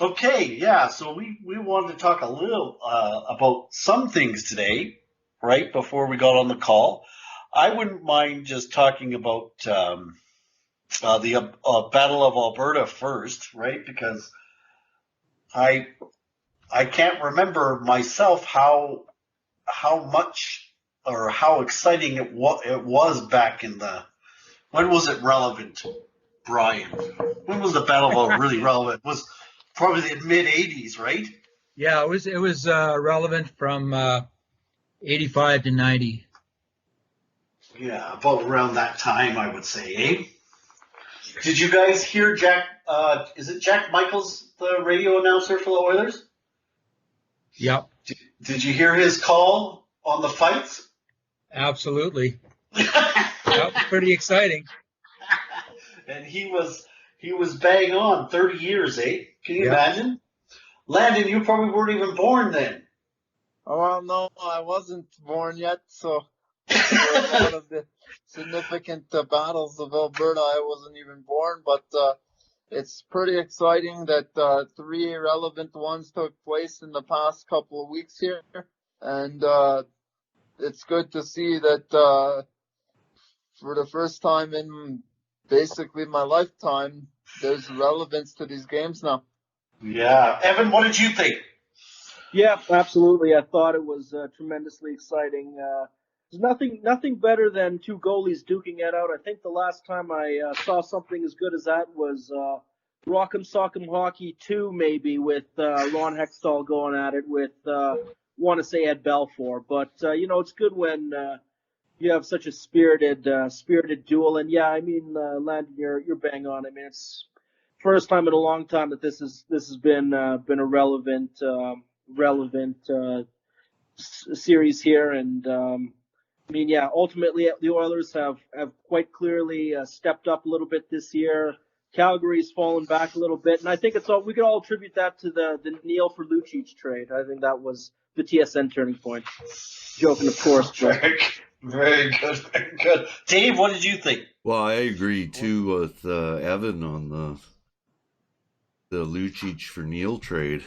Okay, yeah, so we wanted to talk a little about some things today, right, before we got on the call. I wouldn't mind just talking about the Battle of Alberta first, right, because I can't remember myself how much or how exciting it was back in the – when was it relevant, Brian? When was the Battle of Alberta really relevant? It was probably the mid-'80s, right? Yeah, it was relevant from 85 to 90. Yeah, about around that time, I would say, eh? Did you guys hear Jack is it Jack Michaels, the radio announcer for the Oilers? Yep. Did you hear his call on the fights? Absolutely. That was pretty exciting. And he was bang on 30 years, eh? Can you imagine? Landon, you probably weren't even born then. Oh, well, no, I wasn't born yet, so one of the significant battles of Alberta, I wasn't even born, but it's pretty exciting that 3 relevant ones took place in the past couple of weeks here, and it's good to see that for the first time in basically my lifetime, there's relevance to these games now. Yeah. Evan, what did you think? Yeah, absolutely. I thought it was tremendously exciting. There's nothing better than two goalies duking it out. I think the last time I saw something as good as that was Rock'em Sock'em Hockey 2, maybe, with Ron Hextall going at it with, want to say Ed Belfour. But, it's good when you have such a spirited duel. And, yeah, I mean, Landon, you're bang on. I mean, it's first time in a long time that this has been a relevant series here, and I mean, yeah, ultimately the Oilers have quite clearly stepped up a little bit this year. Calgary's fallen back a little bit, and I think we could all attribute that to the Neil for Lucic trade. I think that was the TSN turning point. Joking, of course. Very good, very good. Dave, what did you think? Well, I agree too with Evan on the Lucic for Neil trade.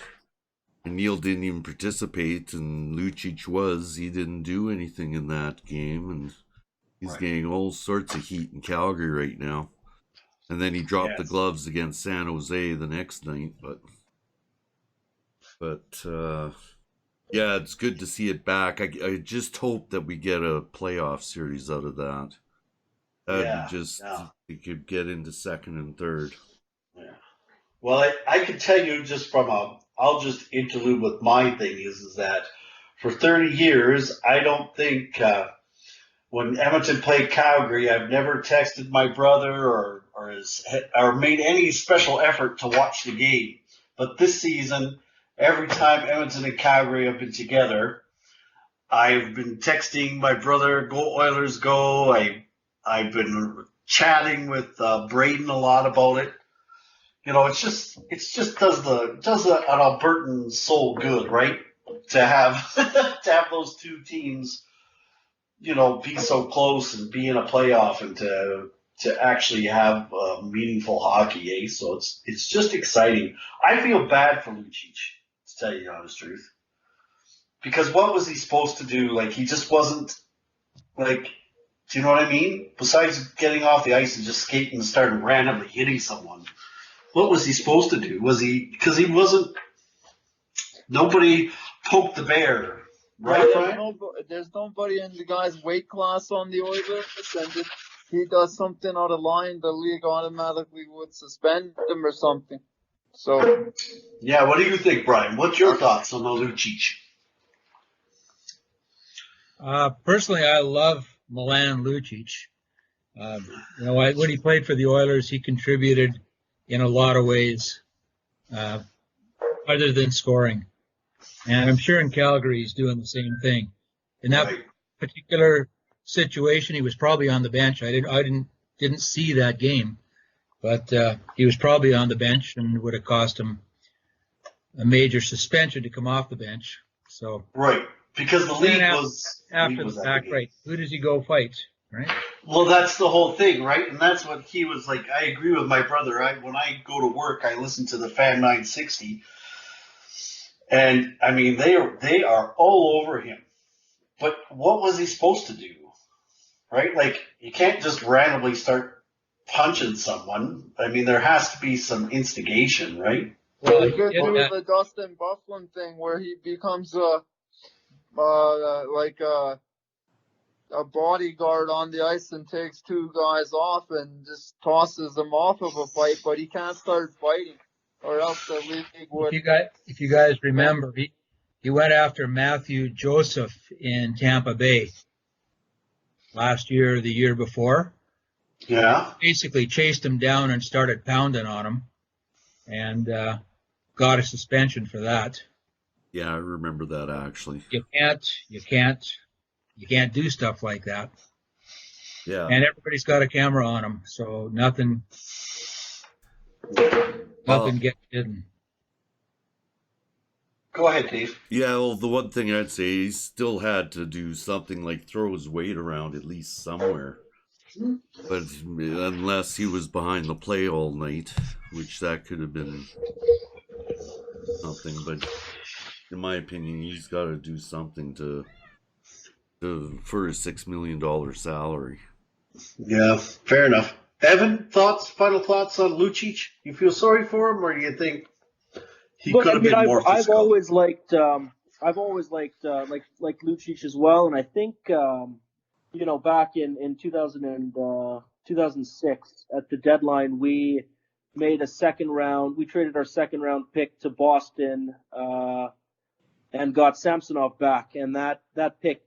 And Neil didn't even participate, and Lucic he didn't do anything in that game, and he's getting all sorts of heat in Calgary right now. And then he dropped the gloves against San Jose the next night, but yeah, it's good to see it back. I just hope that we get a playoff series out of that. That'd be we could get into second and third. Yeah. Well, I can tell you just I'll just interlude with my thing is that for 30 years, I don't think when Edmonton played Calgary, I've never texted my brother or made any special effort to watch the game. But this season, every time Edmonton and Calgary have been together, I've been texting my brother, "Go Oilers, go!" I've been chatting with Braden a lot about it. It just does an Albertan soul good, right? To have those two teams, be so close and be in a playoff and to actually have meaningful hockey, eh? So it's just exciting. I feel bad for Lucic, to tell you the honest truth, because what was he supposed to do? Like, he just wasn't like, do you know what I mean? Besides getting off the ice and just skating and starting randomly hitting someone. What was he supposed to do? Because he wasn't, nobody poked the bear, right, Brian? There's nobody in the guy's weight class on the Oilers, and if he does something out of line, the league automatically would suspend him or something. So, yeah, what do you think, Brian? What's your thoughts on the Lucic? Personally, I love Milan Lucic. When he played for the Oilers, he contributed in a lot of ways, other than scoring. And I'm sure in Calgary he's doing the same thing. In that particular situation, he was probably on the bench. I didn't see that game, but he was probably on the bench and would have cost him a major suspension to come off the bench. So right, because the league was after the fact, right? Who does he go fight, right? Well, that's the whole thing, right? And that's what he was like. I agree with my brother. When I go to work, I listen to the Fan 960, and I mean they are all over him. But what was he supposed to do, right? Like you can't just randomly start punching someone. I mean, there has to be some instigation, right? Well, Well, he could yeah, do that- the Dustin Bufflin thing where he becomes like a bodyguard on the ice and takes two guys off and just tosses them off of a fight, but he can't start fighting, or else the league would. if you guys remember, he went after Matthew Joseph in Tampa Bay last year or the year before. Yeah. Basically chased him down and started pounding on him, and got a suspension for that. Yeah, I remember that actually. You can't do stuff like that. Yeah. And everybody's got a camera on them, so nothing gets hidden. Go ahead, Dave. Yeah, well, the one thing I'd say, he still had to do something like throw his weight around at least somewhere. But unless he was behind the play all night, which that could have been something. But in my opinion, he's got to do something for his $6 million salary. Yeah, fair enough. Evan, final thoughts on Lucic? You feel sorry for him, or do you think he could have been more physical? I've always liked Lucic as well, and I think back in 2006 at the deadline we made a second round. We traded our second round pick to Boston and got Samsonov back, and that pick.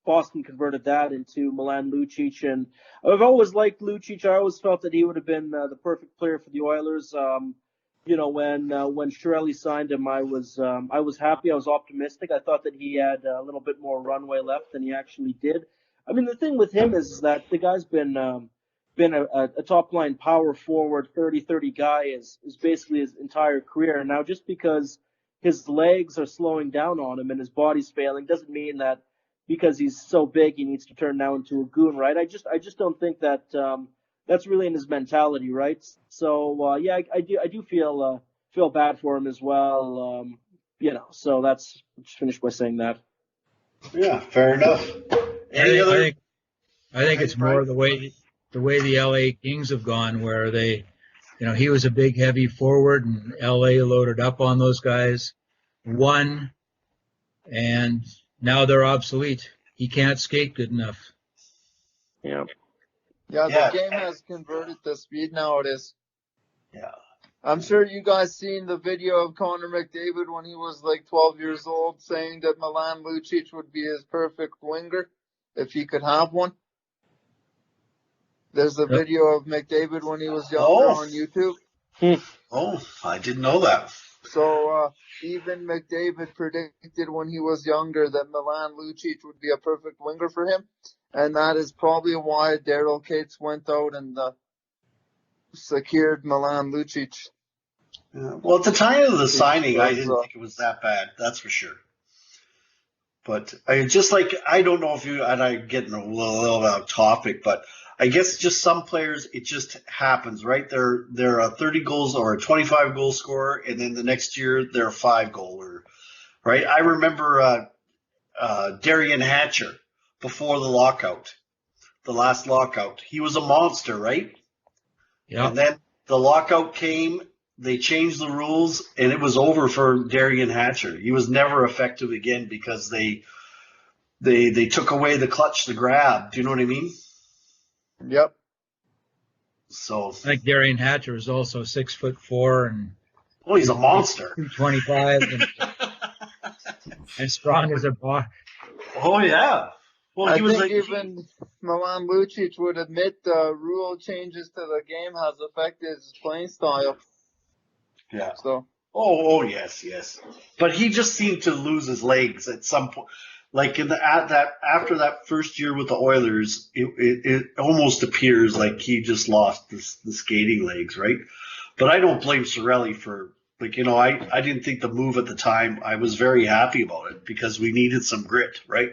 Boston converted that into Milan Lucic, and I've always liked Lucic. I always felt that he would have been the perfect player for the Oilers. When Chiarelli signed him, I was happy. I was optimistic. I thought that he had a little bit more runway left than he actually did. I mean, the thing with him is that the guy's been a top line power forward, 30-30 guy is basically his entire career. Now, just because his legs are slowing down on him and his body's failing doesn't mean that because he's so big he needs to turn now into a goon, right? I just don't think that that's really in his mentality, right? So I do feel bad for him as well. So that's just finish by saying that. Yeah, fair enough. I think it's more the way the LA Kings have gone, where they, he was a big, heavy forward, and LA loaded up on those guys, won, and now they're obsolete. He can't skate good enough. Yeah, the game has converted to speed nowadays. Yeah. I'm sure you guys seen the video of Connor McDavid when he was like 12 years old saying that Milan Lucic would be his perfect winger if he could have one. There's a video of McDavid when he was younger on YouTube. Oh, I didn't know that. So even McDavid predicted when he was younger that Milan Lucic would be a perfect winger for him. And that is probably why Daryl Cates went out and secured Milan Lucic. Yeah. Well, at the time of the signing, I didn't think it was that bad. That's for sure. But I don't know if you, and I'm getting a little off topic, but I guess just some players, it just happens, right? They're a 30 goals or a 25 goal scorer, and then the next year they're a 5-goaler, right? I remember Darian Hatcher before the last lockout. He was a monster, right? Yeah. And then the lockout came, they changed the rules, and it was over for Darian Hatcher. He was never effective again because they took away the clutch to grab. Do you know what I mean? Yep. So I think Darian Hatcher is also 6'4" and he's a monster. 225 and strong as a bar. Oh yeah. Well, I he was think like even Milan Lucic would admit the rule changes to the game has affected his playing style. yeah. So. Oh yes. But he just seemed to lose his legs at some point. Like after that first year with the Oilers, it almost appears like he just lost the skating legs, right? But I don't blame Chiarelli for I didn't think the move at the time. I was very happy about it because we needed some grit, right?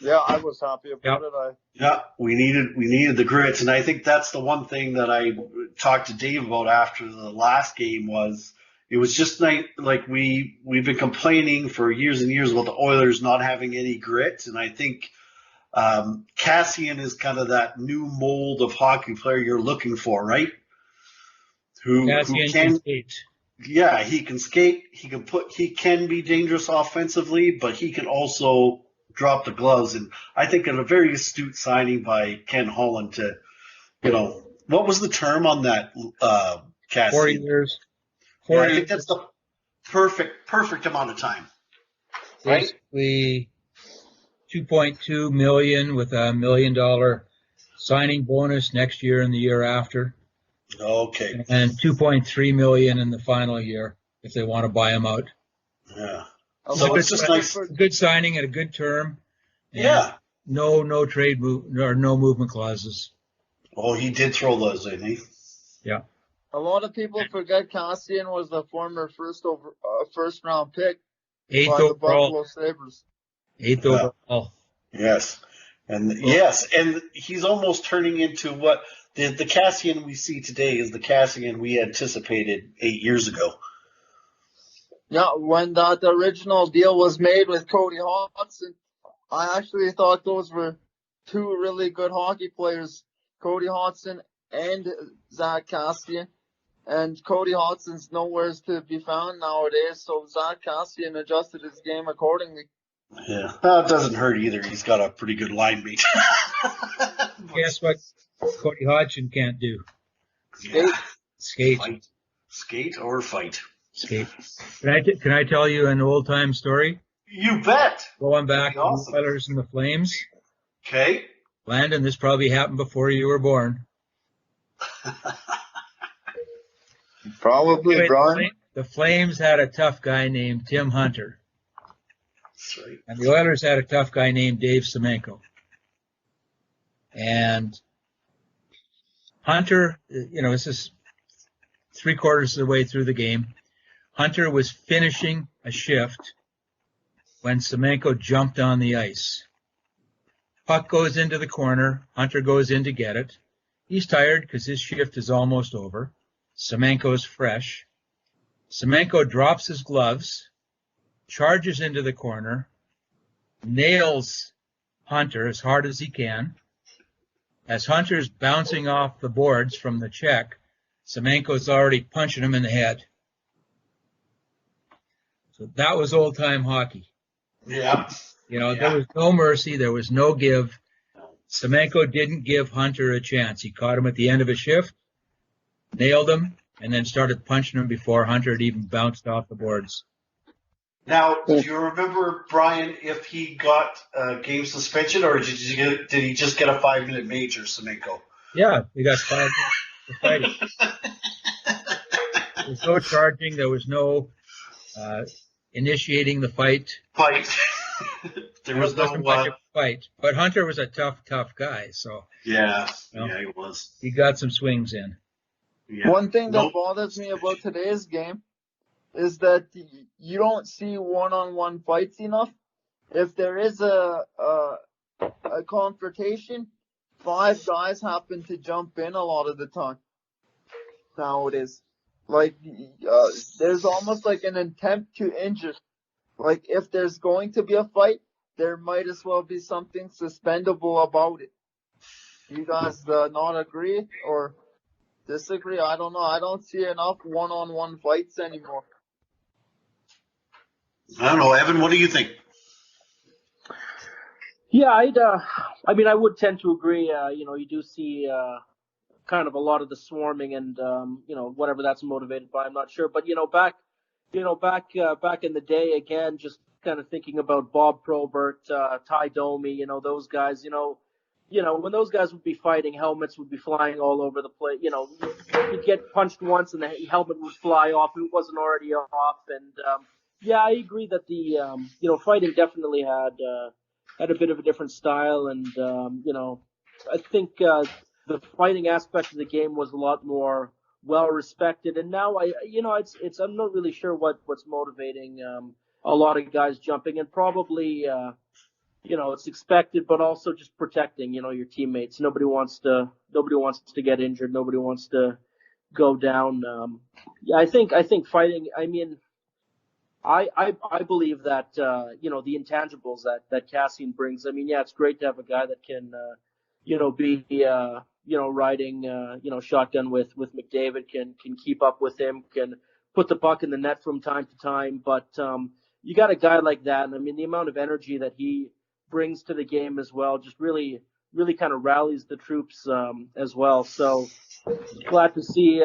Yeah, I was happy about it. Yeah, we needed the grit, and I think that's the one thing that I talked to Dave about after the last game was it was just like we've been complaining for years and years about the Oilers not having any grit, and I think Cassian is kind of that new mold of hockey player you're looking for, right? Who can skate. Yeah, he can skate. He can be dangerous offensively, but he can also drop the gloves. And I think a very astute signing by Ken Holland to, what was the term on that, Cassian? 4 years. I think that's the perfect amount of time. Right? Basically, $2.2 million with $1 million signing bonus next year and the year after. Okay. And $2.3 million in the final year if they want to buy him out. Yeah. So it's just nice. A good signing at a good term. Yeah. No trade or no movement clauses. Oh, he did throw those in, eh? Yeah. A lot of people forget Cassian was the former first round pick Eighth by the overall. Buffalo Sabres. Eighth overall. Yes. And he's almost turning into what the Cassian we see today is the Cassian we anticipated 8 years ago. Yeah, when that original deal was made with Cody Hodgson, I actually thought those were two really good hockey players, Cody Hodgson and Zach Cassian. And Cody Hodgson's nowhere to be found nowadays, so Zach Cassian adjusted his game accordingly. Yeah, well, it doesn't hurt either. He's got a pretty good line mate. Guess what Cody Hodgson can't do? Skate. Fight. Skate or fight. Skate. Can I tell you an old time story? You bet. Going back to the Oilers and the Flames. Okay. Landon, this probably happened before you were born. Probably, Brian. The Flames had a tough guy named Tim Hunter. That's right. And the Oilers had a tough guy named Dave Semenko. And Hunter, this is 3/4 of the way through the game. Hunter was finishing a shift when Semenko jumped on the ice. Puck goes into the corner. Hunter goes in to get it. He's tired because his shift is almost over. Semenko's fresh. Semenko drops his gloves, charges into the corner, nails Hunter as hard as he can. As Hunter's bouncing off the boards from the check, Semenko's already punching him in the head. So that was old-time hockey. Yeah. There was no mercy. There was no give. Semenko didn't give Hunter a chance. He caught him at the end of a shift, nailed him, and then started punching him before Hunter had even bounced off the boards. Now, do you remember, Brian, if he got a game suspension or did he just get a 5-minute major, Semenko? Yeah, he got 5 minutes for fighting. There was no charging. There was no initiating the fight. There was no fight. But Hunter was a tough guy. So yeah, he was. He got some swings in. Yeah. One thing that bothers me about today's game is that you don't see one-on-one fights enough. If there is a confrontation, 5 guys happen to jump in a lot of the time nowadays. Like, there's almost like an attempt to injure. Like, if there's going to be a fight, there might as well be something suspendable about it. You guys not agree or disagree? I don't know. I don't see enough one-on-one fights anymore. I don't know, Evan. What do you think? Yeah, I would tend to agree. You do see kind of a lot of the swarming and whatever that's motivated by. I'm not sure, but back in the day, again, just kind of thinking about Bob Probert, Ty Domi, those guys. When those guys would be fighting, helmets would be flying all over the place. You'd get punched once and the helmet would fly off if it wasn't already off. And I agree that the fighting definitely had a bit of a different style, and I think the fighting aspect of the game was a lot more well respected. And now I'm not really sure what's motivating a lot of guys jumping, and probably it's expected, but also just protecting, your teammates. Nobody wants to get injured. Nobody wants to go down. Yeah, I think fighting. I mean, I believe that the intangibles that Cassian brings. I mean, yeah, it's great to have a guy that can be riding shotgun with McDavid, can keep up with him, can put the puck in the net from time to time. But you got a guy like that, and I mean the amount of energy that he brings to the game as well just really kind of rallies the troops as well. So glad to see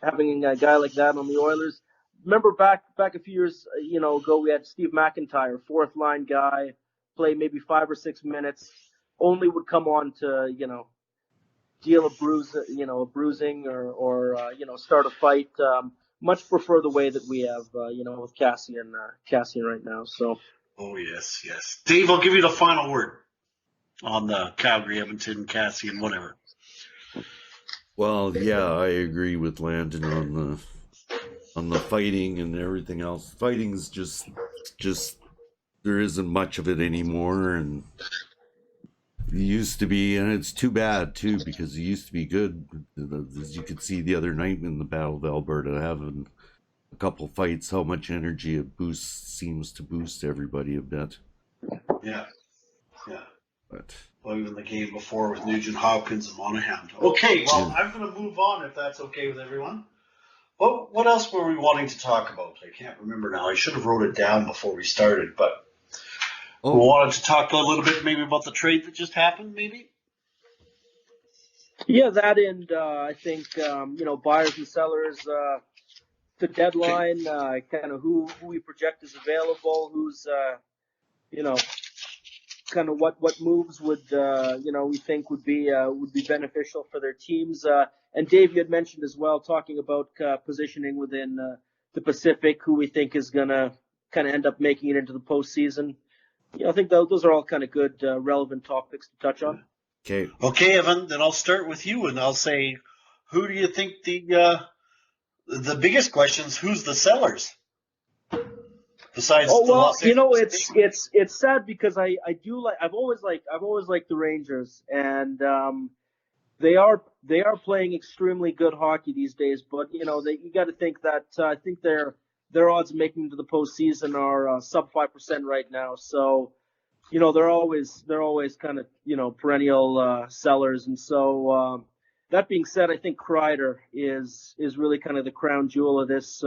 having a guy like that on the Oilers. Remember back a few years ago, we had Steve McIntyre, fourth line guy, play maybe 5 or 6 minutes, only would come on to deal a bruising or start a fight. Much prefer the way that we have with Cassian right now. So. Oh yes. Dave, I'll give you the final word on the Calgary, Edmonton, Cassian, whatever. Well, yeah, I agree with Landon on the fighting and everything else. Fighting's just there isn't much of it anymore, and it used to be, and it's too bad too because it used to be good. As you could see the other night in the Battle of Alberta, having a couple fights, how much energy it seems to boost everybody a bit. Yeah. But well, even the game before with Nugent Hopkins and Monahan. Okay, well, I'm going to move on if that's okay with everyone. What else were we wanting to talk about? I can't remember now. I should have wrote it down before we started, but we wanted to talk a little bit maybe about the trade that just happened, maybe? Yeah, that and I think, buyers and sellers, the deadline, kind of who we project is available, who's, kind of what moves would we think would be beneficial for their teams. And Dave, you had mentioned as well, talking about positioning within the Pacific, who we think is going to kind of end up making it into the postseason. I think those are all kind of good, relevant topics to touch on. Okay, Evan. Then I'll start with you, and I'll say, who do you think the biggest question is? Who's the sellers? Besides it's sad because I've always liked the Rangers, and they are playing extremely good hockey these days. But you got to think that I think their odds of making it to the postseason are sub 5% right now. So they're always kind of perennial sellers. And so that being said, I think Kreider is really kind of the crown jewel of this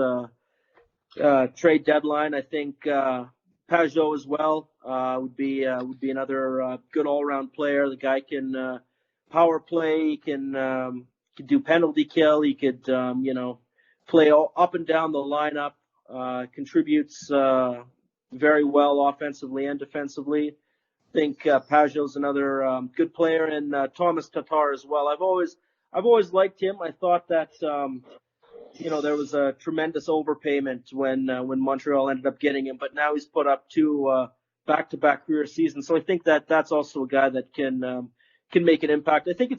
trade deadline. I think Pajot as well would be another good all-around player. The guy can power play, he can do penalty kill, he could play up and down the lineup, contributes very well offensively and defensively. I think Pajot's another good player, and Thomas Tatar as well. I've always liked him. I thought that there was a tremendous overpayment when Montreal ended up getting him, but now he's put up 2 back-to-back career seasons. So I think that's also a guy that can make an impact. I think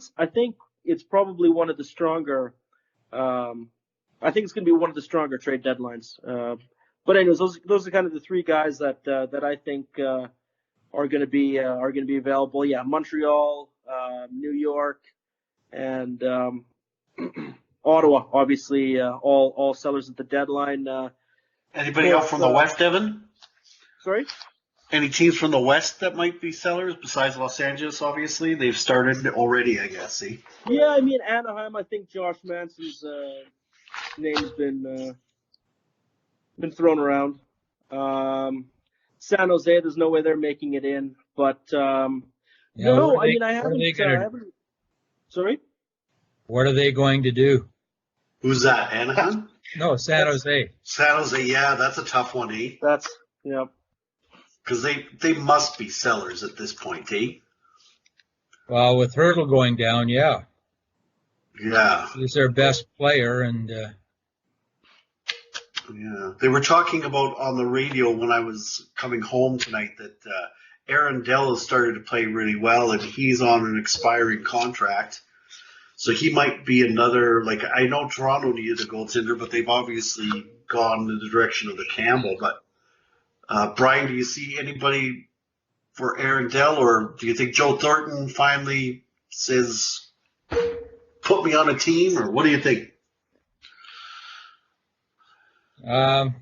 it's probably one of the stronger. I think it's going to be one of the stronger trade deadlines. But anyways, those are kind of the 3 guys that I think are going to be available. Yeah, Montreal, New York, and Ottawa, obviously, all sellers at the deadline. Anybody else from the West, Evan? Sorry? Any teams from the West that might be sellers besides Los Angeles, obviously? They've started already, I guess, see? Yeah, I mean, Anaheim, I think Josh Manson's name's been thrown around. San Jose, there's no way they're making it in. But, I haven't. Sorry? What are they going to do? Who's that, Anaheim? No, San Jose. San Jose, yeah, that's a tough one, eh? Yeah. Because they must be sellers at this point, eh? Well, with Hurdle going down, yeah. Yeah. He's their best player, and yeah. They were talking about on the radio when I was coming home tonight that Aaron Dell has started to play really well, and he's on an expiring contract. So he might be another, I know Toronto needed a goaltender, but they've obviously gone in the direction of the Campbell. But Brian, do you see anybody for Aaron Dell, or do you think Joe Thornton finally says, put me on a team, or what do you think? I'm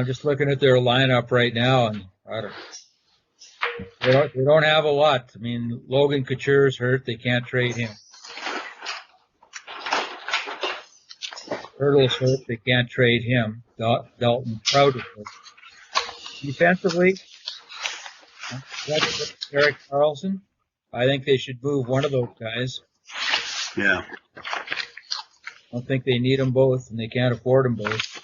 just looking at their lineup right now, and they don't have a lot. I mean, Logan Couture's hurt; they can't trade him. Hurdle's hurt; they can't trade him. Dalton Trout is hurt. Defensively, that's Eric Carlson. I think they should move one of those guys. Yeah. I don't think they need them both, and they can't afford them both.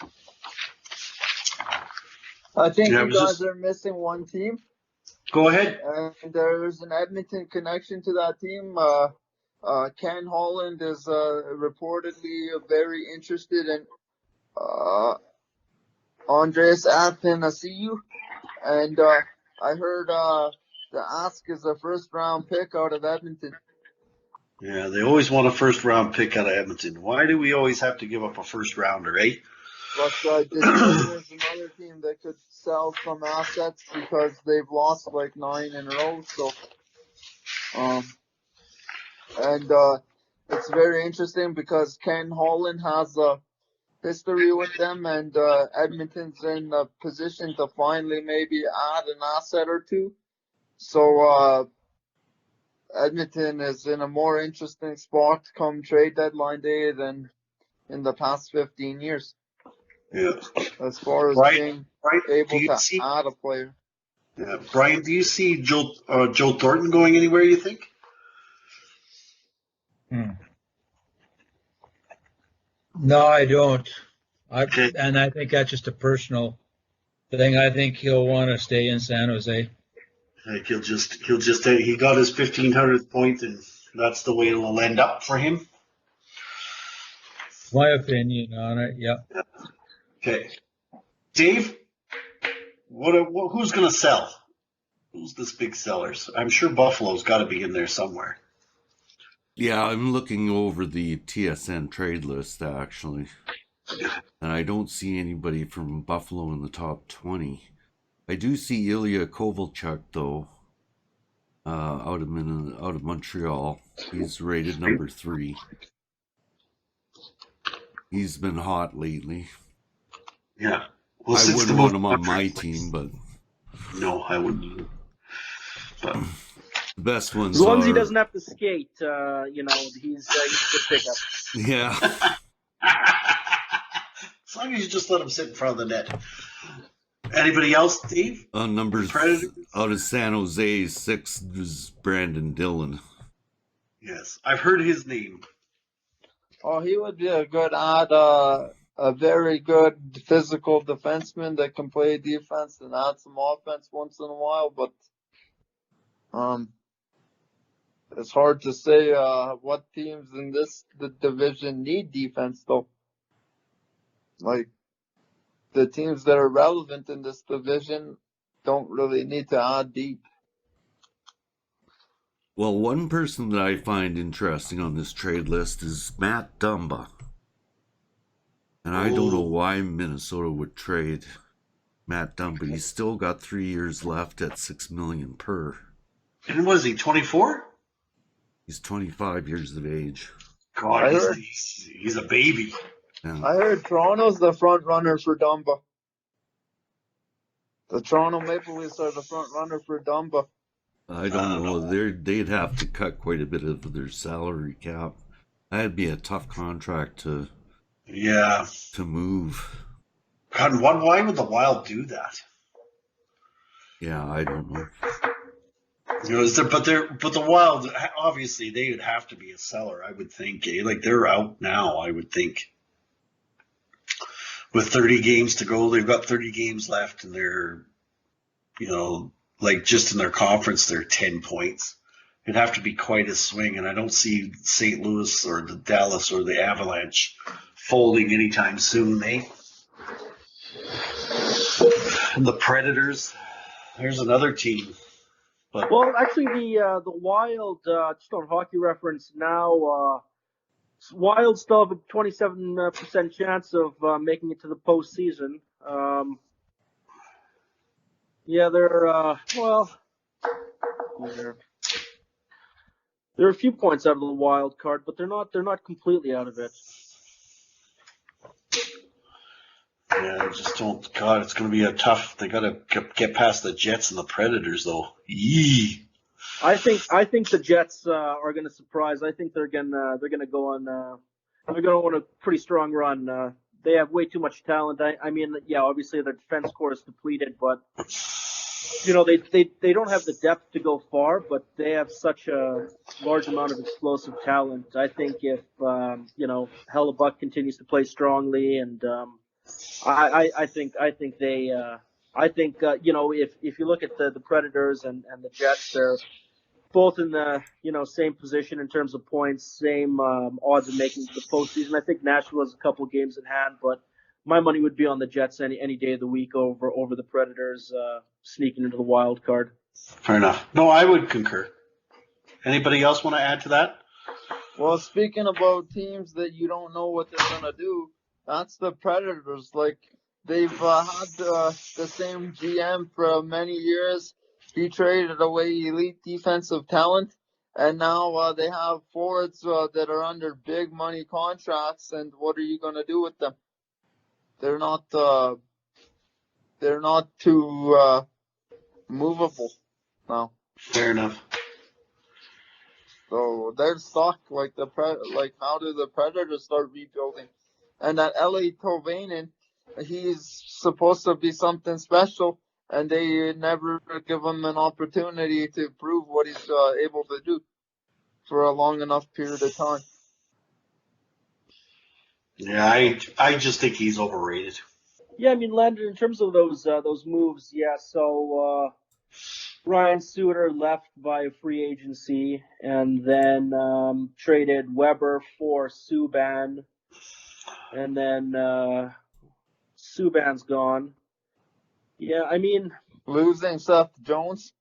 I think you guys are missing one team. Go ahead. And there's an Edmonton connection to that team. Ken Holland is reportedly very interested in Andreas Athanasiou. And I heard the ask is a first-round pick out of Edmonton. Yeah, they always want a first-round pick out of Edmonton. Why do we always have to give up a first-rounder, eh? But Detroit is another team that could sell some assets because they've lost like 9 in a row. So, it's very interesting because Ken Holland has a history with them, and Edmonton's in a position to finally maybe add an asset or two. So Edmonton is in a more interesting spot come trade deadline day than in the past 15 years. Yeah. As far as being able to add a player. Yeah. Brian, do you see Joe Thornton going anywhere, you think? No, I don't. And I think that's just a personal thing. I think he'll want to stay in San Jose. Like he got his 1500th point, and that's the way it'll end up for him. My opinion on it, yeah. Okay, Dave, who's going to sell? Who's this big sellers? I'm sure Buffalo's got to be in there somewhere. Yeah, I'm looking over the TSN trade list, actually. And I don't see anybody from Buffalo in the top 20. I do see Ilya Kovalchuk, though, out of Montreal. He's rated number 3. He's been hot lately. Yeah. Well, I wouldn't want him on my team, but... No, I wouldn't. But... The best ones as long as he doesn't have to skate, he's a good pickup. Yeah. As long as you just let him sit in front of the net. Anybody else, Steve? Numbers Predators? Out of San Jose, 6 is Brandon Dillon. Yes, I've heard his name. Oh, he would be a good add, a very good physical defenseman that can play defense and add some offense once in a while, but it's hard to say what teams in the division need defense, though. Like, the teams that are relevant in this division don't really need to add deep. Well, one person that I find interesting on this trade list is Matt Dumba. And I don't know why Minnesota would trade Matt Dumba. He's still got 3 years left at $6 million per. And was he 24? He's 25 years of age. God, he's a baby. Yeah. I heard Toronto's the front runner for Dumba. The Toronto Maple Leafs are the front runner for Dumba. I don't know. They'd have to cut quite a bit of their salary cap. That'd be a tough contract to move. God, why would the Wild do that? Yeah, I don't know. But the Wild, obviously they would have to be a seller, I would think. Like, they're out now, I would think. With 30 games to go, they've got 30 games left, and they're, like just in their conference, they're 10 points. It'd have to be quite a swing, and I don't see St. Louis or the Dallas or the Avalanche folding anytime soon, eh? And the Predators, there's another team. But well, actually, the Wild, just on Hockey Reference now, Wild still have a 27% chance of making it to the postseason. Yeah, they're a few points out of the wild card, but they're not completely out of it. Yeah, I just don't. God, it's going to be a tough. They got to get past the Jets and the Predators, though. Yee. I think the Jets are going to surprise. I think they're gonna go on. They're going to on a pretty strong run. They have way too much talent. I mean, yeah, obviously their defense core is depleted, but they don't have the depth to go far, but they have such a large amount of explosive talent. I think if Hellebuck continues to play strongly, and I think if you look at the Predators and the Jets, they're both in the same position in terms of points, same odds of making the postseason. I think Nashville has a couple of games in hand, but my money would be on the Jets any day of the week over the Predators sneaking into the wild card. Fair enough. No, I would concur. Anybody else want to add to that? Well, speaking about teams that you don't know what they're gonna do, that's the Predators. Like, they've had the same GM for many years. He traded away elite defensive talent, and now they have forwards that are under big money contracts. And what are you gonna do with them? They're not too movable now. Fair enough. So they're stuck. Like how do the Predators start rebuilding? And that Eeli Tolvanen, he's supposed to be something special, and they never give him an opportunity to prove what he's able to do for a long enough period of time. Yeah, I just think he's overrated. Yeah, I mean, Landon, in terms of those moves, yeah. So Ryan Suter left via free agency, and then traded Weber for Subban, and then Subban's gone. Yeah, I mean, losing Seth Jones.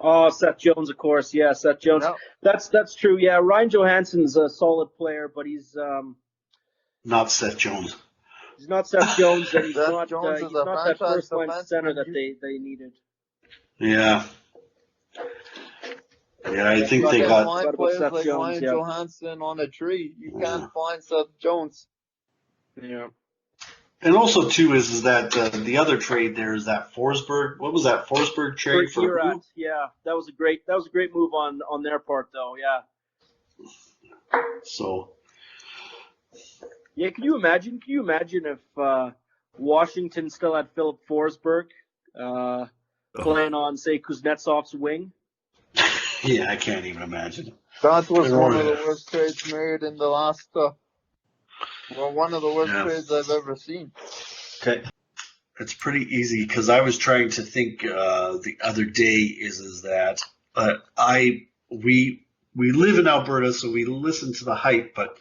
Oh, Seth Jones, of course. Yeah, Seth Jones. No. That's true. Yeah, Ryan Johansson's a solid player, but he's not Seth Jones. He's not Seth Jones, and he's Seth not Jones he's is a not that franchise first line defenseman. center that they needed. Yeah. Yeah, I think they can't got. find players Seth like Jones, Ryan yeah. Johansson on a tree. You can't find Seth Jones. Yeah. And also too is that the other trade there is that Forsberg. What was that Forsberg trade for? Irat, yeah, that was a great move on their part, though. Yeah. So. Yeah, can you imagine if Washington still had Philip Forsberg playing on, say, Kuznetsov's wing? Yeah, I can't even imagine. That was one of the worst trades made in the last. One of the worst trades I've ever seen. Okay, it's pretty easy because I was trying to think the other day is that we live in Alberta, so we listen to the hype, but.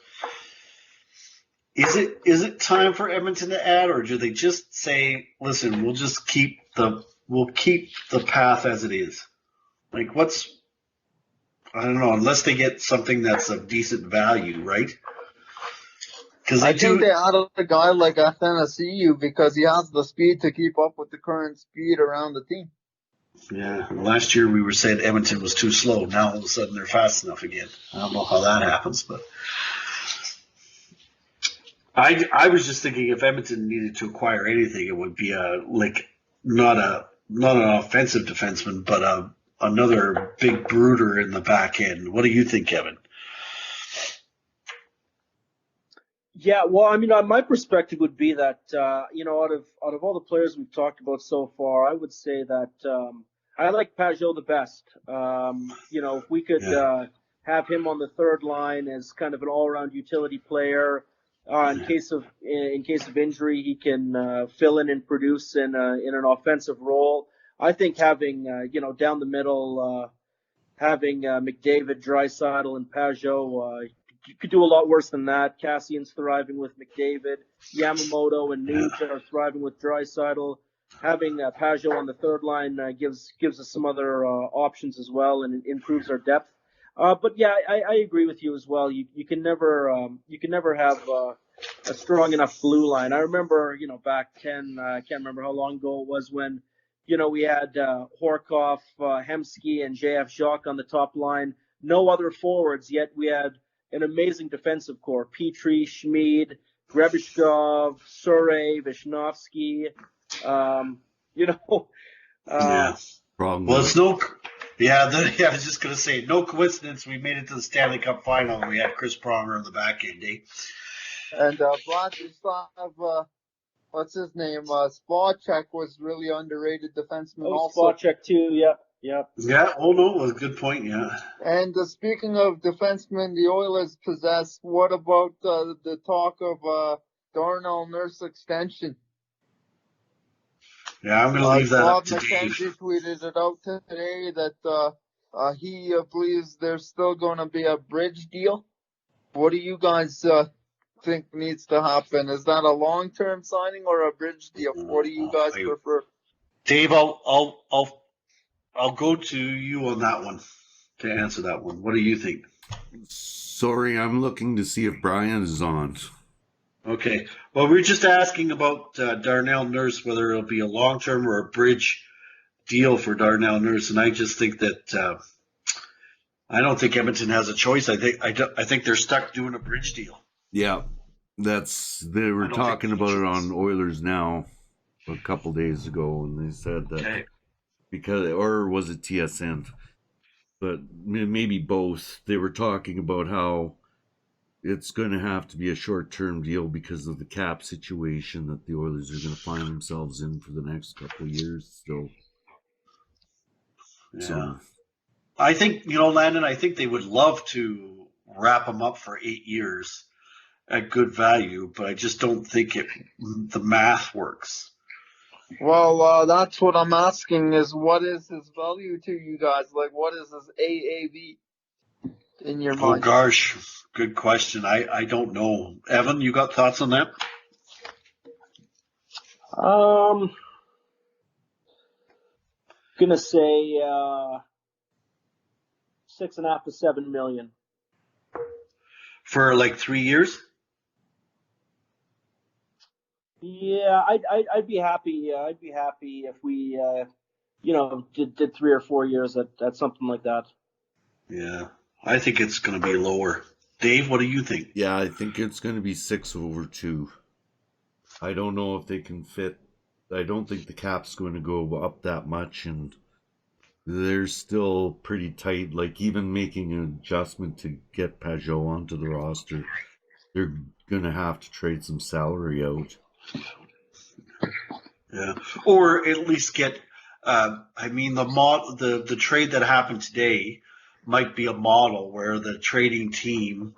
Is it time for Edmonton to add, or do they just say, "Listen, we'll keep the path as it is"? Like, I don't know, unless they get something that's of decent value, right? Because I think they added a guy like Athanasiou because he has the speed to keep up with the current speed around the team. Yeah, last year we were saying Edmonton was too slow. Now all of a sudden they're fast enough again. I don't know how that happens, but. I was just thinking if Edmonton needed to acquire anything, it would be not an offensive defenseman, but another big brooder in the back end. What do you think, Kevin? Yeah, well, I mean, my perspective would be that out of all the players we've talked about so far, I would say that I like Pajot the best. If we could have him on the third line as kind of an all-around utility player. In case of injury, he can fill in and produce in an offensive role. I think having down the middle, having McDavid, Draisaitl, and Pajot, you could do a lot worse than that. Cassian's thriving with McDavid, Yamamoto and Nuge are thriving with Draisaitl. Having Pajot on the third line gives us some other options as well and improves our depth. But yeah, I agree with you as well. You can never have a strong enough blue line. I remember, back 10, I can't remember how long ago it was when, we had Horkoff, Hemsky, and JF Jacques on the top line. No other forwards, yet we had an amazing defensive core. Petrie, Schmid, Grebishkov, Sure, Vishnevsky. Yeah. Wrong. Well, it's I was just going to say, no coincidence we made it to the Stanley Cup final and we had Chris Pronger on the back end, eh? And Vladislav, what's his name? Spacek was really underrated defenseman also. Spacek too, yeah. Yeah, oh no, was a good point, yeah. And speaking of defensemen the Oilers possess, what about the talk of Darnell Nurse extension? Yeah, I'm going to leave that up Bob to McKenzie Dave. tweeted it out today that he believes there's still going to be a bridge deal. What do you guys think needs to happen? Is that a long-term signing or a bridge deal? What do you guys prefer? Dave, I'll go to you on that one to answer that one. What do you think? Sorry, I'm looking to see if Brian is on. Okay. Well, we were just asking about Darnell Nurse, whether it'll be a long-term or a bridge deal for Darnell Nurse, and I just think that I don't think Edmonton has a choice. I think they're stuck doing a bridge deal. Yeah, they were talking about it on Oilers Now a couple days ago, and they said that or was it TSN? But maybe both. They were talking about how it's going to have to be a short-term deal because of the cap situation that the Oilers are going to find themselves in for the next couple of years still. Yeah. So, I think, Landon, I think they would love to wrap him up for 8 years at good value, but I just don't think the math works. Well, that's what I'm asking is what is his value to you guys? Like, what is his AAV in your mind? Oh, gosh. Good question. I don't know. Evan, you got thoughts on that? Gonna say 6.5 to 7 million for like 3 years. Yeah, I'd be happy. I'd be happy if we, did 3 or 4 years at something like that. Yeah, I think it's going to be lower. Dave, what do you think? Yeah, I think it's going to be 6/2. I don't know if they can fit. I don't think the cap's going to go up that much, and they're still pretty tight. Like, even making an adjustment to get Pajot onto the roster, they're going to have to trade some salary out. Yeah, or at least get. The trade that happened today might be a model where the trading team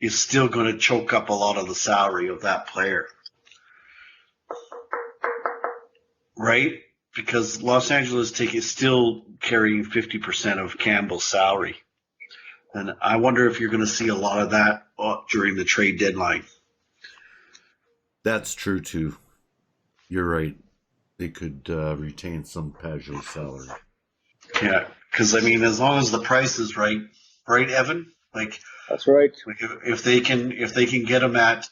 is still going to choke up a lot of the salary of that player, right? Because Los Angeles is still carrying 50% of Campbell's salary, and I wonder if you're going to see a lot of that during the trade deadline. That's true too. You're right. They could retain some Pajot salary. Yeah, because as long as the price is right, Evan? Like that's right. Like if they can get them at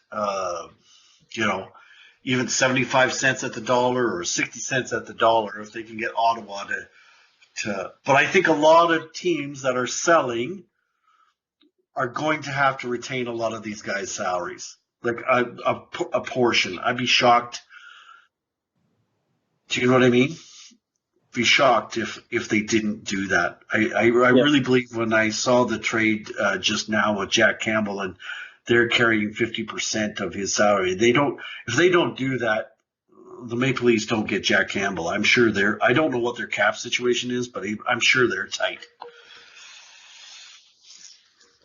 even 75 cents at the dollar or 60 cents at the dollar, if they can get Ottawa to. But I think a lot of teams that are selling are going to have to retain a lot of these guys' salaries, like a portion. I'd be shocked. Do you know what I mean? Be shocked if they didn't do that. I really believe when I saw the trade just now with Jack Campbell and they're carrying 50% of his salary. If they don't do that, the Maple Leafs don't get Jack Campbell. I'm sure I don't know what their cap situation is, but I'm sure they're tight.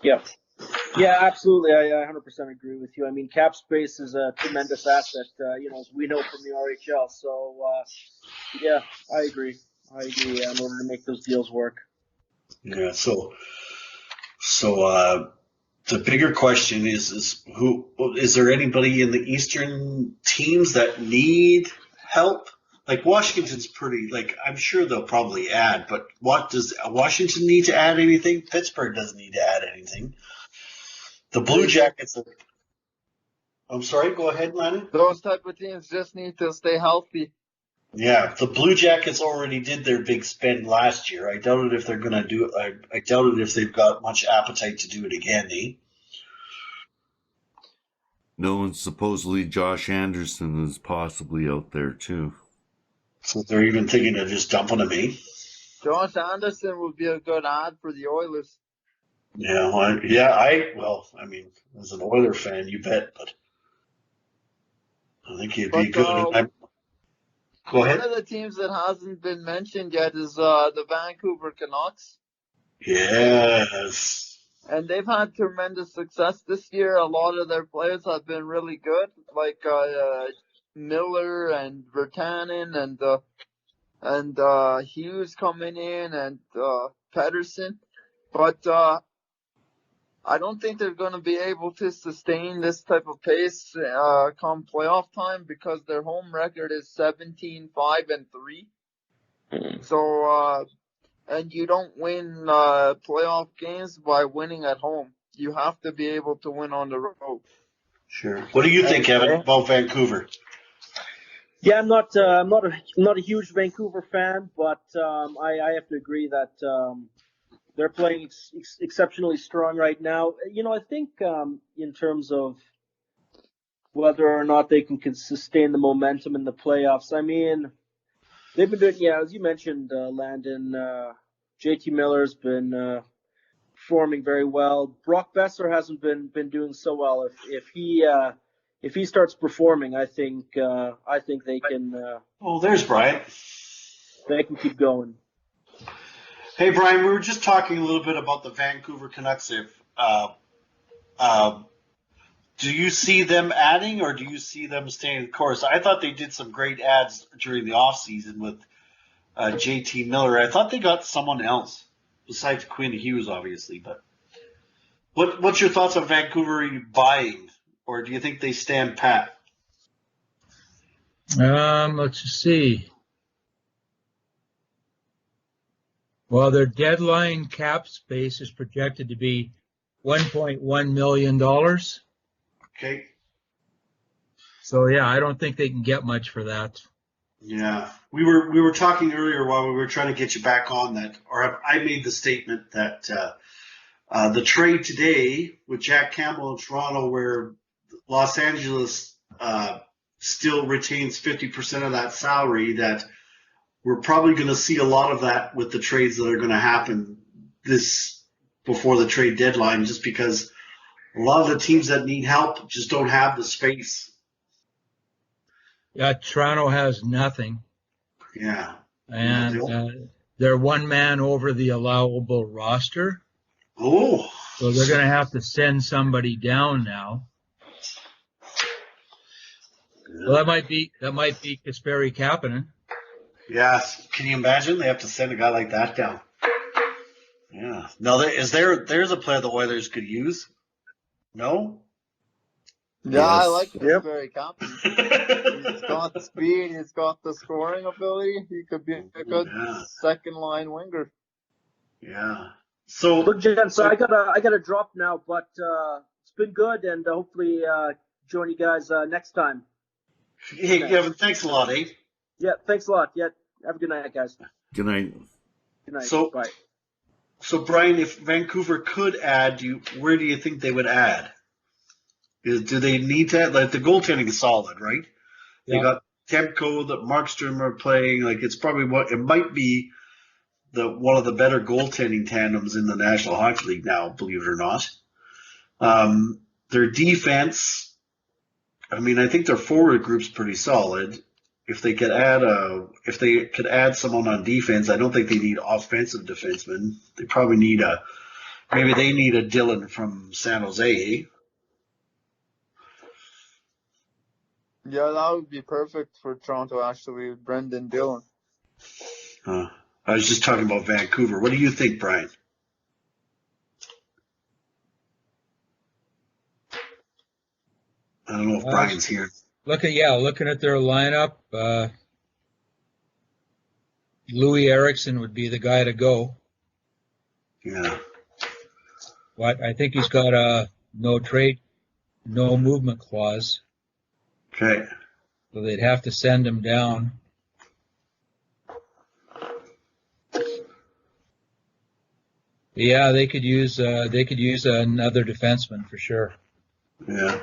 Yeah. Yeah, absolutely. I 100% agree with you. Cap space is a tremendous asset, as we know from the RHL. So, yeah, I agree. In order to make those deals work. Yeah. So the bigger question is there anybody in the Eastern teams that need help like Washington's pretty, like I'm sure they'll probably add, but what does Washington need to add anything? Pittsburgh doesn't need to add anything. The Blue Jackets. I'm sorry. Go ahead, Landon. Those type of teams just need to stay healthy. Yeah, the Blue Jackets already did their big spend last year. I doubt it if they're going to do it. I doubt it if they've got much appetite to do it again, eh? No, and supposedly Josh Anderson is possibly out there too. So they're even thinking of just dumping him, eh? Josh Anderson would be a good ad for the Oilers. Yeah, I mean, as an Oiler fan, you bet, but I think he'd be good. Go ahead. One of the teams that hasn't been mentioned yet is the Vancouver Canucks. Yes. And they've had tremendous success this year. A lot of their players have been really good, like Miller and Virtanen and Hughes coming in and Pedersen. But I don't think they're going to be able to sustain this type of pace come playoff time because their home record is 17-5-3. So, and you don't win playoff games by winning at home. You have to be able to win on the road. Sure. What do you think, Evan, about Vancouver? Yeah, I'm not a huge Vancouver fan, but I have to agree that they're playing exceptionally strong right now. You know, I think in terms of whether or not they can sustain the momentum in the playoffs, I mean, they've been doing, as you mentioned, Landon, JT Miller's been performing very well. Brock Besser hasn't been doing so well. If he starts performing, I think they can. There's Brian. They can keep going. Hey, Brian, we were just talking a little bit about the Vancouver Canucks. Do you see them adding or do you see them staying the course? I thought they did some great ads during the offseason with JT Miller. I thought they got someone else besides Quinn Hughes, obviously. But what's your thoughts on Vancouver buying, or do you think they stand pat? Let's just see. Well, their deadline cap space is projected to be $1.1 million. Okay. So, yeah, I don't think they can get much for that. Yeah. We were talking earlier while we were trying to get you back on that, or I made the statement that the trade today with Jack Campbell in Toronto, where Los Angeles still retains 50% of that salary, that we're probably going to see a lot of that with the trades that are going to happen before the trade deadline, just because a lot of the teams that need help just don't have the space. Yeah, Toronto has nothing. Yeah. And they're one man over the allowable roster. Oh. So they're going to have to send somebody down now. Yeah. Well, that might be Kasperi Kapanen. Yes. Can you imagine? They have to send a guy like that down. Yeah. Now, there's a player the Oilers could use. No? Yeah, yes. I like Kasperi Kapanen. He's got the speed. He's got the scoring ability. He could be a good second-line winger. Yeah. So, look, gents, I gotta drop now, but it's been good, and hopefully join you guys next time. Hey, Kevin, thanks a lot, eh? Yeah, thanks a lot. Yeah, have a good night, guys. Good night. Good night. Bye. So, Brian, if Vancouver could add, where do you think they would add? Do they need to add? Like, the goaltending is solid, right? Yeah. They got Demko, that Markstrom are playing. Like, it's probably it might be one of the better goaltending tandems in the National Hockey League now, believe it or not. Their defense, I mean, I think their forward group's pretty solid. If they could add someone on defense, I don't think they need offensive defensemen. They probably need maybe they need a Dylan from San Jose. Yeah, that would be perfect for Toronto, actually, Brendan Dillon. I was just talking about Vancouver. What do you think, Brian? I don't know if Brian's here. Looking at their lineup, Louis Eriksson would be the guy to go. Yeah. But I think he's got a no trade, no movement clause, Okay. so they'd have to send him down. Yeah, they could use another defenseman for sure. Yeah.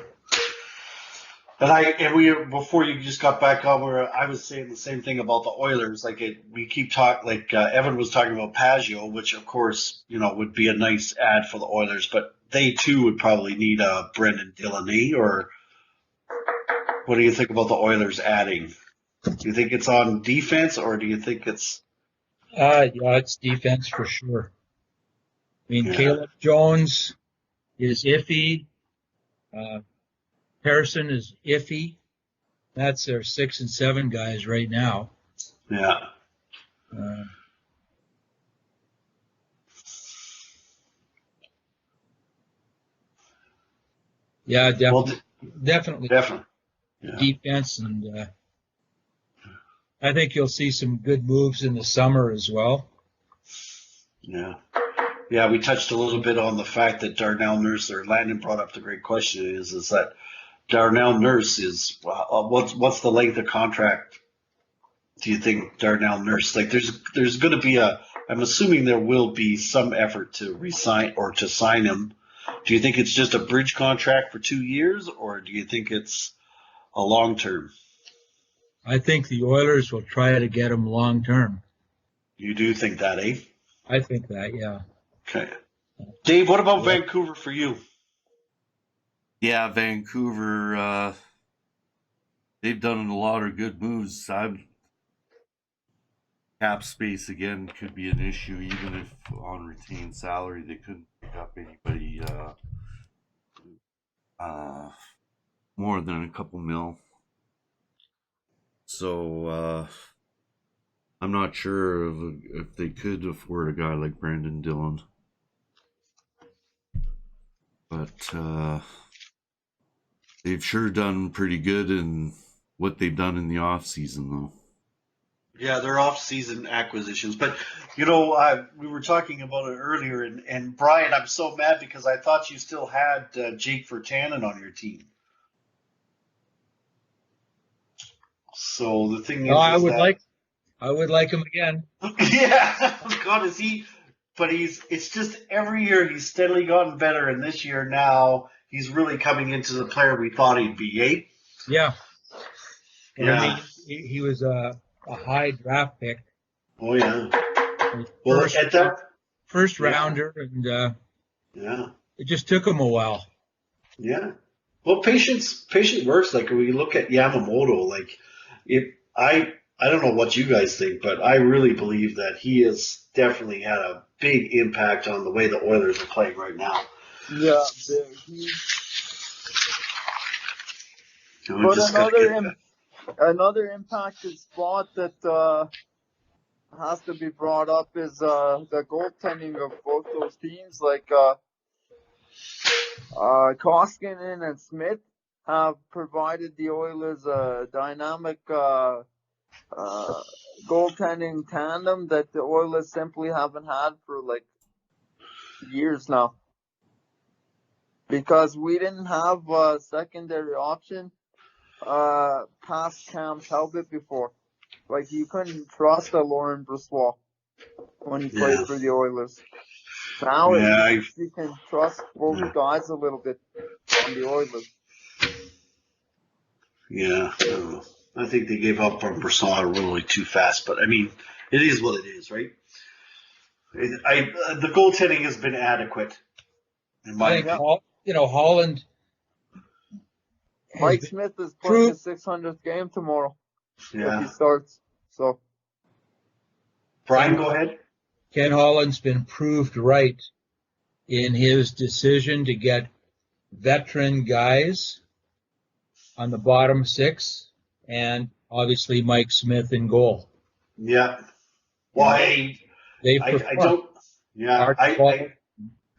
And we before you just got back on, where I was saying the same thing about the Oilers. We keep talking, Evan was talking about Pageau, which of course would be a nice add for the Oilers, but they too would probably need a Brendan Dillon, or what do you think about the Oilers adding? Do you think it's on defense, or do you think it's? Yeah, it's defense for sure. I mean, Yeah. Caleb Jones is iffy. Harrison is iffy. That's their 6 and 7 guys right now. Yeah. Yeah, definitely. Well, Definitely Yeah. defense, and I think you'll see some good moves in the summer as well. Yeah. Yeah, we touched a little bit on the fact that Darnell Nurse, or Landon brought up the great question is that Darnell Nurse is, what's the length of contract do you think Darnell Nurse, there's going to be I'm assuming there will be some effort to resign or to sign him. Do you think it's just a bridge contract for 2 years, or do you think it's a long term? I think the Oilers will try to get him long term. You do think that, eh? I think that, yeah. Okay. Dave, what about Vancouver for you? Yeah, Vancouver, they've done a lot of good moves. Cap space, again, could be an issue, even if on retained salary they couldn't pick up anybody more than a couple mil. So I'm not sure if they could afford a guy like Brandon Dillon. But they've sure done pretty good in what they've done in the off season, though. Yeah, they're off-season acquisitions. But, we were talking about it earlier, and Brian, I'm so mad because I thought you still had Jake Virtanen on your team. So the thing is, I would like him again. Yeah, God, is he? But it's just every year he's steadily gotten better, and this year now he's really coming into the player we thought he'd be, eh? Yeah. Yeah. I mean, he was a high draft pick. Oh, yeah. Well, at that first rounder, and yeah, it just took him a while. Yeah. Well, patience works. Like when we look at Yamamoto, I don't know what you guys think, but I really believe that he has definitely had a big impact on the way the Oilers are playing right now. Yeah, but another impacted spot that has to be brought up is the goaltending of both those teams. Koskinen and Smith have provided the Oilers a dynamic goaltending tandem that the Oilers simply haven't had for years now. Because we didn't have a secondary option past Cam Talbot before. You couldn't trust a Laurent Brossoit when he played for the Oilers. Now you can trust both guys a little bit on the Oilers. Yeah, I don't know. I think they gave up on Brossoit a little too fast, but I mean, it is what it is, right? The goaltending has been adequate. I think Holland. Mike Smith is playing his 600th game tomorrow. Yeah. If he starts. So. Brian, go ahead. Ken Holland's been proved right in his decision to get veteran guys on the bottom six, and obviously Mike Smith in goal. Yeah. Well, I don't. Yeah.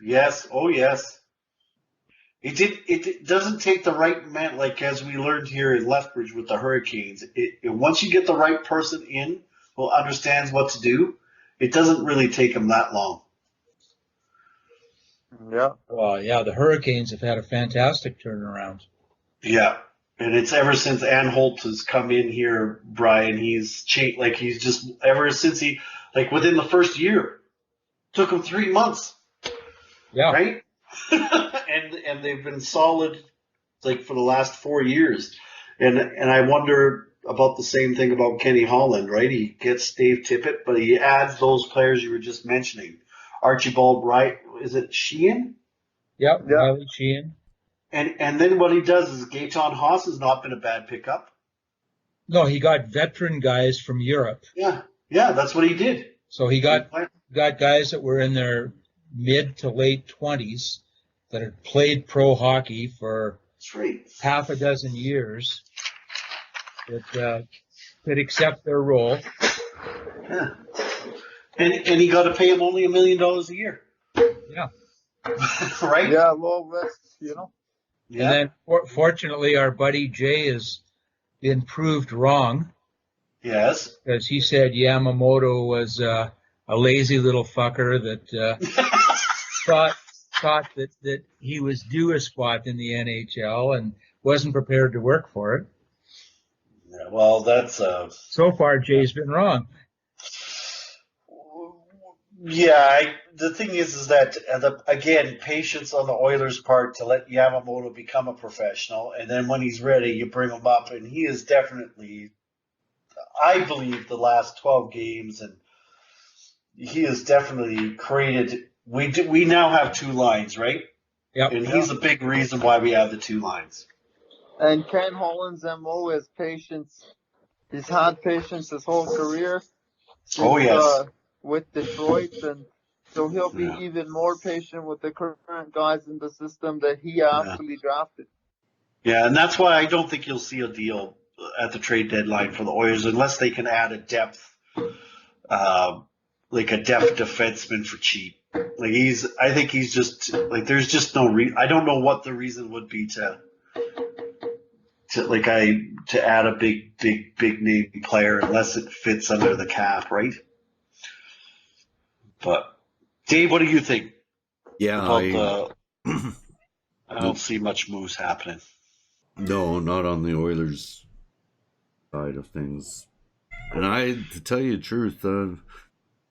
Yes. Oh, yes. It doesn't take the right man, as we learned here in Lethbridge with the Hurricanes. Once you get the right person in, who understands what to do, it doesn't really take him that long. Yeah. Well, yeah, the Hurricanes have had a fantastic turnaround. Yeah. And it's ever since Anholt has come in here, Brian, he's changed, like he's just, ever since he, like within the first year, took him 3 months, Yeah. right? and they've been solid, like for the last 4 years. And I wonder about the same thing about Kenny Holland, right? He gets Dave Tippett, but he adds those players you were just mentioning. Archibald Wright, is it Sheehan? Yep, Yeah. Riley Sheehan. And then what he does is Gaetan Haas has not been a bad pickup. No, he got veteran guys from Europe. Yeah, that's what he did. So he got guys that were in their mid to late 20s that had played pro hockey for half a dozen years that could accept their role. Yeah. And he got to pay him only $1 million a year. Yeah. Right? Yeah, low risk, you know. Yeah. And then, fortunately, our buddy Jay has been proved wrong Yes. because he said Yamamoto was a lazy little fucker that thought that he was due a spot in the NHL and wasn't prepared to work for it. Yeah, well, that's So far, Jay's been wrong. yeah. The thing is that again, patience on the Oilers' part to let Yamamoto become a professional, and then when he's ready, you bring him up, and he is definitely, I believe, the last 12 games, and he has definitely created. We now have 2 lines, right? Yep. And he's a big reason why we have the 2 lines. And Ken Holland's MO is patience. He's had patience his whole career. Oh, yes. With Detroit, and so he'll be even more patient with the current guys in the system that he actually drafted. Yeah, and that's why I don't think you'll see a deal at the trade deadline for the Oilers unless they can add a depth, like a depth defenseman for cheap. Like I think he's just like there's just no I don't know what the reason would be to add a big name player unless it fits under the cap, right? But Dave, what do you think? Yeah, I don't see much moves happening. No, not on the Oilers side of things. And to tell you the truth, I'm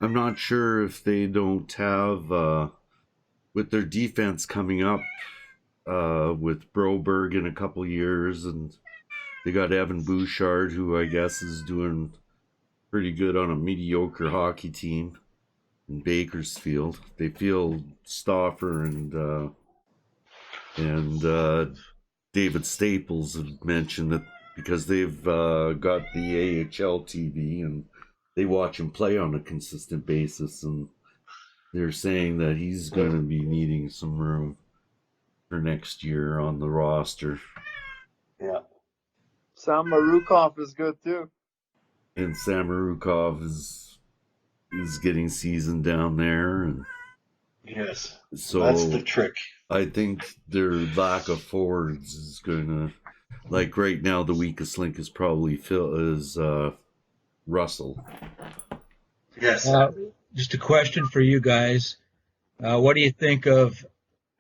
not sure if they don't have, with their defense coming up, with Broberg in a couple years, and they got Evan Bouchard, who I guess is doing pretty good on a mediocre hockey team in Bakersfield. They feel Stauffer and David Staples have mentioned that because they've got the AHL TV and they watch him play on a consistent basis, and they're saying that he's going to be needing some room for next year on the roster. Yeah. Sam Marukov is good too. And Samorukov is getting seasoned down there, and yes, so that's the trick. I think their lack of forwards is going to, like right now, the weakest link is probably Russell. Yes. Just a question for you guys. What do you think of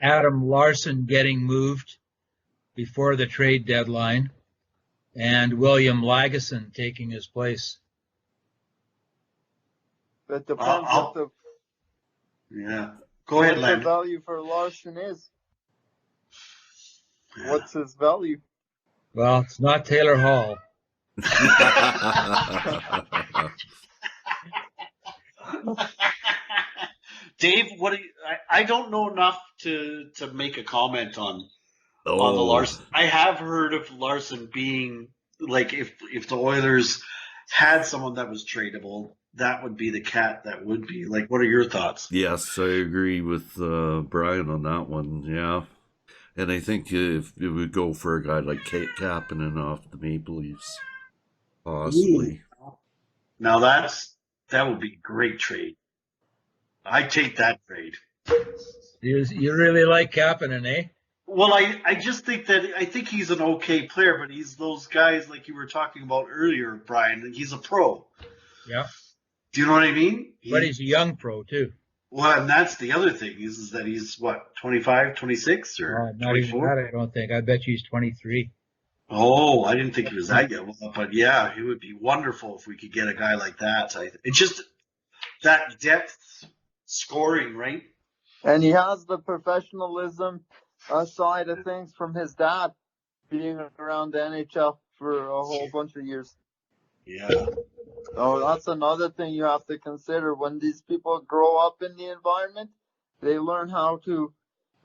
Adam Larson getting moved before the trade deadline and William Lagesson taking his place? That depends what the Go ahead, what Len. the value for Larson is. Yeah. What's his value? Well, it's not Taylor Hall. Dave, what do you, I don't know enough to make a comment on the Larson. I have heard of Larson being like if the Oilers had someone that was tradable, that would be the cat that would be. Like, what are your thoughts? Yes, I agree with Brian on that one. Yeah, and I think if it would go for a guy like Kapanen off the Maple Leafs, possibly. Now that would be a great trade. I'd take that trade. You really like Kapanen, eh? Well, I just think I think he's an okay player, but he's those guys like you were talking about earlier, Brian. He's a pro. Yeah. Do you know what I mean? But he's a young pro, too. Well, and that's the other thing is that he's what, 25, 26 or Not even 24? that, I don't think. I bet you he's 23. Oh, I didn't think he was that young. Well, but yeah, it would be wonderful if we could get a guy like that. It's just that depth scoring, right? And he has the professionalism side of things from his dad being around the NHL for a whole bunch of years. Yeah. So that's another thing you have to consider. When these people grow up in the environment, they learn how to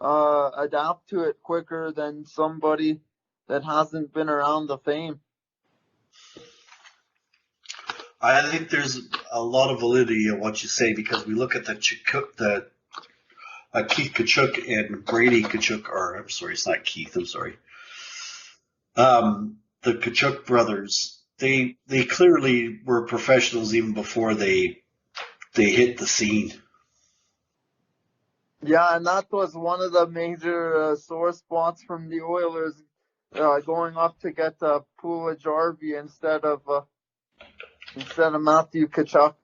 adapt to it quicker than somebody that hasn't been around the fame. I think there's a lot of validity in what you say because we look at Keith Tkachuk and Brady Tkachuk, or I'm sorry, it's not Keith, I'm sorry. The Tkachuk brothers, they clearly were professionals even before they hit the scene. Yeah, and that was one of the major sore spots from the Oilers, going up to get Pula Jarvi instead of Matthew Tkachuk.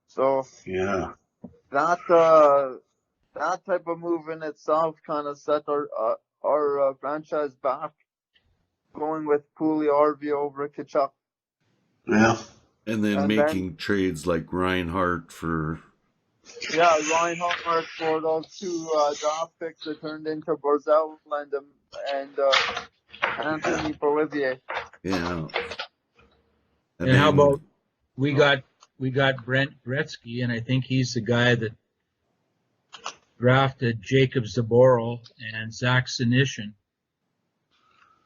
So Yeah. that type of move in itself kind of set our franchise back, going with Pula over Tkachuk. Yeah. And then making trades like Reinhart for. Yeah, Reinhart for those two draft picks that turned into Barzell and Anthony Beauvillier. Yeah. And how about we got Brent Gretzky, and I think he's the guy that drafted Jacob Zaboral and Zach Senyshyn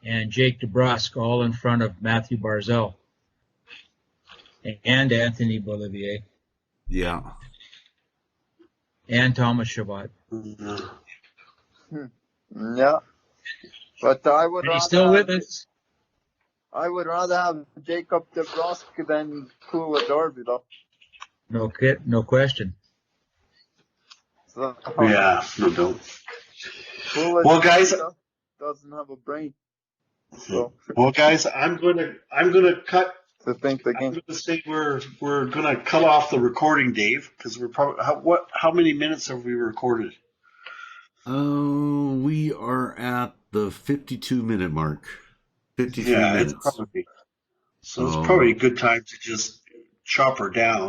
and Jake DeBrusk all in front of Matthew Barzell and Anthony Beauvillier. Yeah. And Thomas Chabot. Yeah. But I would He's still with us. I would rather have Jacob DeBrusk than Pula Jarvi, though. No question. So, Yeah, no doubt. Pula Well, guys, doesn't have a brain. So, well, guys, I'm gonna cut. to think the game. I'm gonna say we're gonna cut off the recording, Dave, because we're probably how many minutes have we recorded? We are at the 52-minute mark. 53 minutes. It's probably a good time to just chop her down.